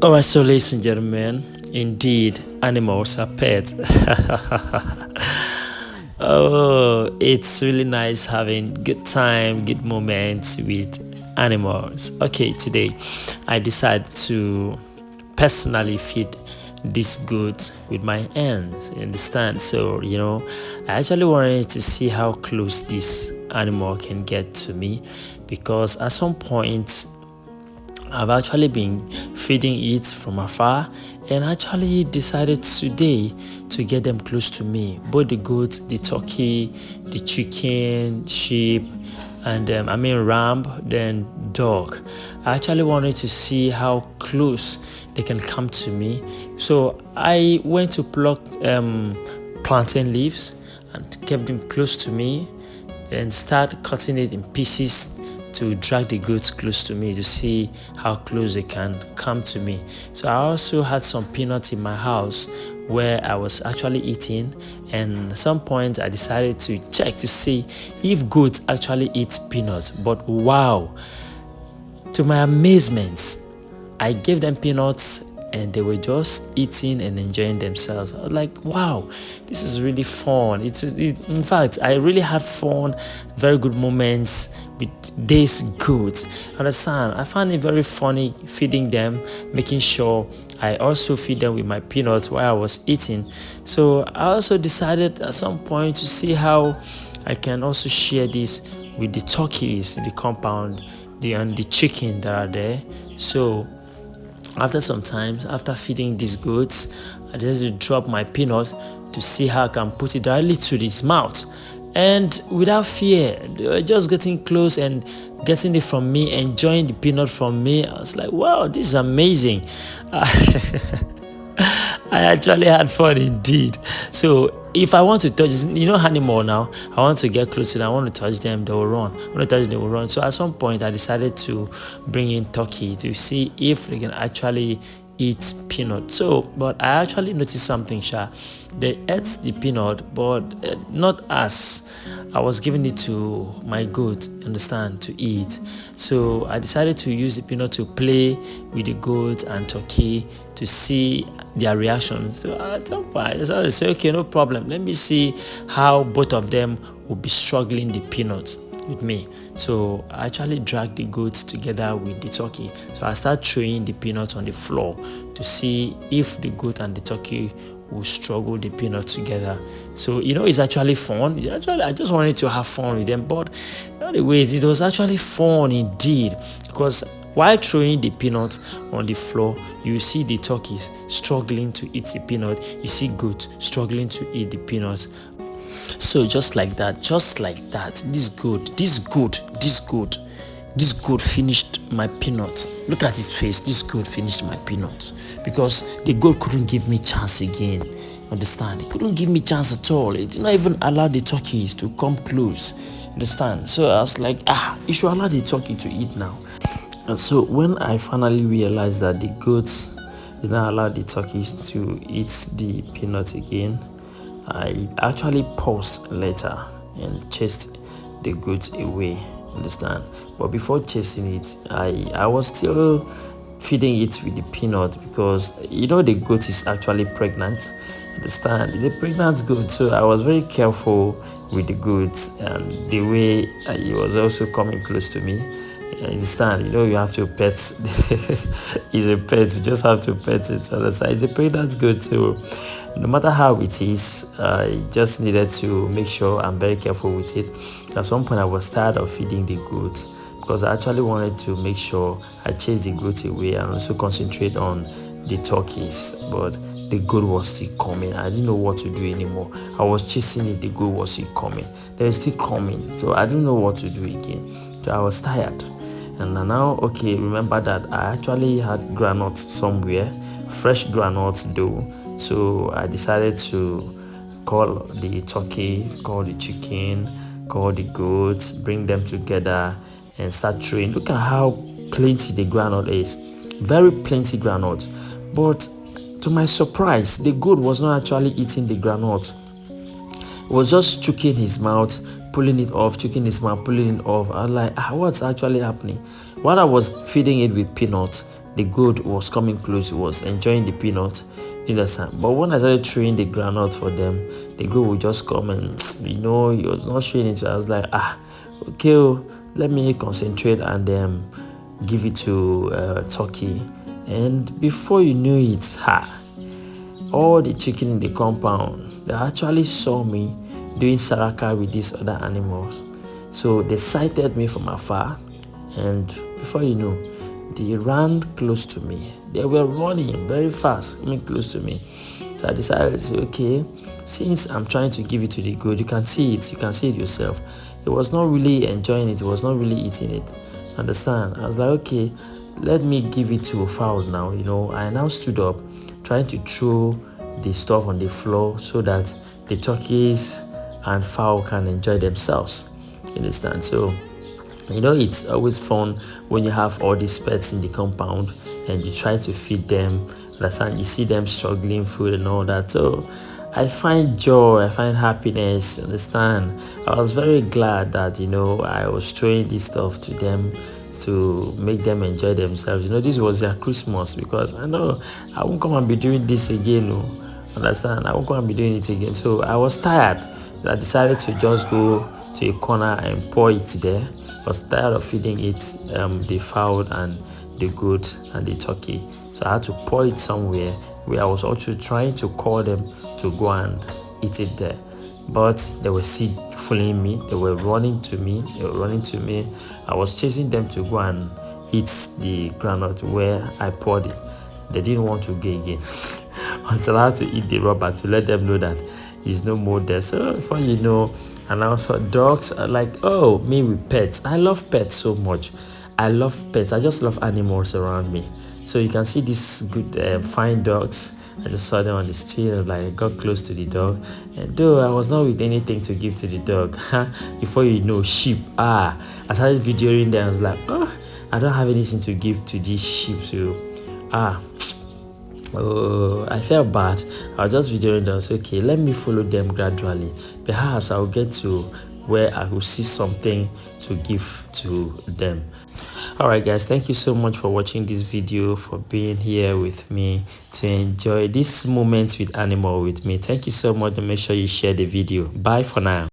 Alright, so ladies and gentlemen, indeed, animals are pets. Oh, it's really nice having good time, good moments with animals. Okay, today I decided to personally feed this goat with my hands. You understand? So, I actually wanted to see how close this animal can get to me because at some point I've actually been feeding it from afar and actually decided today to get them close to me. Both the goats, the turkey, the chicken, sheep, and ram, then dog. I actually wanted to see how close they can come to me. So I went to pluck plantain leaves and kept them close to me and start cutting it in pieces to drag the goats close to me to see how close they can come to me. So I also had some peanuts in my house where I was actually eating, and at some point I decided to check to see if goats actually eat peanuts. But wow, to my amazement, I gave them peanuts and they were just eating and enjoying themselves. I was like, wow, this is really fun. In fact, I really had fun, very good moments with these goats. Understand? I found it very funny feeding them, making sure I also feed them with my peanuts while I was eating. So I also decided at some point to see how I can also share this with the turkeys in the compound, and the chicken that are there. So after some time, after feeding these goats, I decided to drop my peanut to see how I can put it directly to his mouth. And without fear, they were just getting close and getting it from me, enjoying the peanut from me. I was like, wow, this is amazing. I actually had fun indeed. So if I want to touch, animal now, I want to get close to them, I want to touch them, they will run. I want to touch them, they will run. So at some point, I decided to bring in turkey to see if they can actually eat peanut. So, but I actually noticed something, Sha. They ate the peanut, but not as I was giving it to my goat, understand, to eat. So I decided to use the peanut to play with the goat and turkey to see their reactions. So at some point, I decided to say, okay, no problem. Let me see how both of them will be struggling the peanuts with me. So I actually dragged the goats together with the turkey. So I start throwing the peanuts on the floor to see if the goat and the turkey will struggle the peanuts together. So it's actually fun. I just wanted to have fun with them, but anyways, it was actually fun indeed because while throwing the peanuts on the floor, you see the turkeys struggling to eat the peanut. You see goats struggling to eat the peanuts. So just like that, this goat finished my peanut. Look at his face. This goat finished my peanut because the goat couldn't give me chance again. Understand? It couldn't give me chance at all. It did not even allow the turkeys to come close. Understand? So I was like, you should allow the turkey to eat now. And so when I finally realized that the goats did not allow the turkeys to eat the peanut again, I actually paused later and chased the goat away. Understand? But before chasing it, I was still feeding it with the peanut because the goat is actually pregnant. Understand? It's a pregnant goat, so I was very careful with the goat and the way he was also coming close to me. You understand? You have to pet. It's a pet. You just have to pet it. Understand? It's a pregnant goat, so no matter how it is, I just needed to make sure I'm very careful with it. At some point, I was tired of feeding the goat because I actually wanted to make sure I chase the goat away and also concentrate on the turkeys. But the goat was still coming. I didn't know what to do anymore. I was chasing it. The goat was still coming. They're still coming. So I didn't know what to do again. So I was tired. And now, okay, remember that I actually had granules somewhere, fresh granules though. So I decided to call the turkey, call the chicken, call the goats, bring them together and start throwing. Look at how plenty the granite is. Very plenty granite. But to my surprise, the goat was not actually eating the granite. He was just choking his mouth, pulling it off, choking his mouth, pulling it off. I was like, what's actually happening? While I was feeding it with peanuts, the goat was coming close, was enjoying the peanut. You understand? But when I started throwing the groundnut for them, the goat would just come and he was not showing it. So I was like, okay, let me concentrate and give it to turkey. And before you knew it, all the chicken in the compound, they actually saw me doing saraka with these other animals. So they sighted me from afar, and before you know, they ran close to me. They were running very fast, coming close to me. So I decided to say, okay, since I'm trying to give it to the goat, you can see it yourself. It was not really enjoying it, it was not really eating it. Understand? I was like, okay, let me give it to a fowl now. I now stood up, trying to throw the stuff on the floor so that the turkeys and fowl can enjoy themselves. You understand? So it's always fun when you have all these pets in the compound and you try to feed them. Understand? You see them struggling food and all that. So I find joy, I find happiness. Understand? I was very glad that I was throwing this stuff to them to make them enjoy themselves. This was their Christmas, because I know I won't come and be doing this again. Understand? I won't come and be doing it again. So I was tired. I decided to just go to a corner and pour it there. I was tired of feeding it, the fowl and the goat and the turkey. So I had to pour it somewhere where I was also trying to call them to go and eat it there. But they were still fooling me. They were running to me. I was chasing them to go and eat the granite where I poured it. They didn't want to go again until I had to eat the rubber to let them know that he's no more there. So before you know, and also dogs are like, oh, me with pets. I love pets so much. I love pets. I just love animals around me. So you can see these good, fine dogs. I just saw them on the street and I got close to the dog. And though I was not with anything to give to the dog, before you know, sheep. I started videoing them. I was like, oh, I don't have anything to give to these sheep. So, I felt bad. I was just videoing them. So, okay, let me follow them gradually. Perhaps I'll get to where I will see something to give to them. Alright guys, thank you so much for watching this video, for being here with me to enjoy this moments with animal with me. Thank you so much, and make sure you share the video. Bye for now.